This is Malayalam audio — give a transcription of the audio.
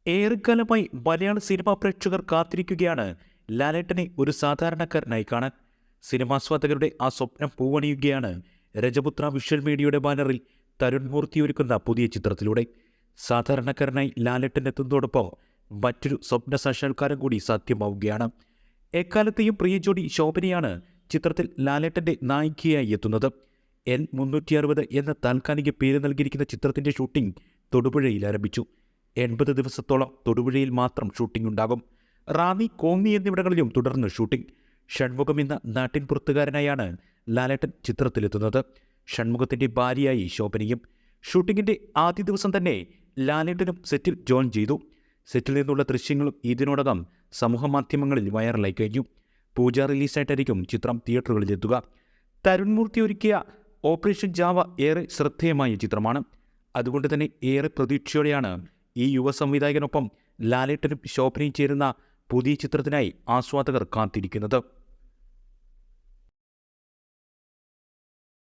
ഏറെക്കാലമായി മലയാള സിനിമാ പ്രേക്ഷകർ കാത്തിരിക്കുകയാണ് ലാലേട്ടനെ ഒരു സാധാരണക്കാരനായി കാണാൻ. സിനിമാസ്വാദകരുടെ ആ സ്വപ്നം പൂവണിയുകയാണ് രജപുത്ര വിഷ്വൽ മീഡിയയുടെ ബാനറിൽ തരുൺ മൂർത്തി ഒരുക്കുന്ന പുതിയ ചിത്രത്തിലൂടെ. സാധാരണക്കാരനായി ലാലേട്ടൻ എത്തുന്നതോടൊപ്പം മറ്റൊരു സ്വപ്ന സാക്ഷാത്കാരം കൂടി സാധ്യമാവുകയാണ്. എക്കാലത്തെയും പ്രിയ ജോഡി ശോഭനയാണ് ചിത്രത്തിൽ ലാലേട്ടൻ്റെ നായികയായി എത്തുന്നത്. N360 എന്ന താൽക്കാലിക പേര് നൽകിയിരിക്കുന്ന ചിത്രത്തിൻ്റെ ഷൂട്ടിംഗ് തൊടുപുഴയിൽ ആരംഭിച്ചു. 80 ദിവസത്തോളം തൊടുപുഴയിൽ മാത്രം ഷൂട്ടിംഗ് ഉണ്ടാകും. റാന്നി, കോന്നി എന്നിവിടങ്ങളിലും തുടർന്ന് ഷൂട്ടിംഗ്. ഷൺമുഖം എന്ന നാട്ടിൻ പുറത്തുകാരനായാണ് ലാലേട്ടൻ ചിത്രത്തിലെത്തുന്നത്. ഷൺമുഖത്തിൻ്റെ ഭാര്യയായി ശോഭനയും. ഷൂട്ടിങ്ങിൻ്റെ ആദ്യ ദിവസം തന്നെ ലാലേട്ടനും സെറ്റിൽ ജോയിൻ ചെയ്തു. സെറ്റിൽ നിന്നുള്ള ദൃശ്യങ്ങളും ഇതിനോടകം സമൂഹമാധ്യമങ്ങളിൽ വൈറലായി കഴിഞ്ഞു. പൂജ റിലീസായിട്ടായിരിക്കും ചിത്രം തിയേറ്ററുകളിലെത്തുക. തരുൺ മൂർത്തി ഒരുക്കിയ ഓപ്പറേഷൻ ജാവ ഏറെ ശ്രദ്ധേയമായ ചിത്രമാണ്. അതുകൊണ്ട് തന്നെ ഏറെ പ്രതീക്ഷയോടെയാണ് ഈ യുവ സംവിധായകനൊപ്പം ലാലേട്ടനും ശോഭനയും ചേരുന്ന പുതിയ ചിത്രത്തിനായി ആസ്വാദകർ കാത്തിരിക്കുന്നത്.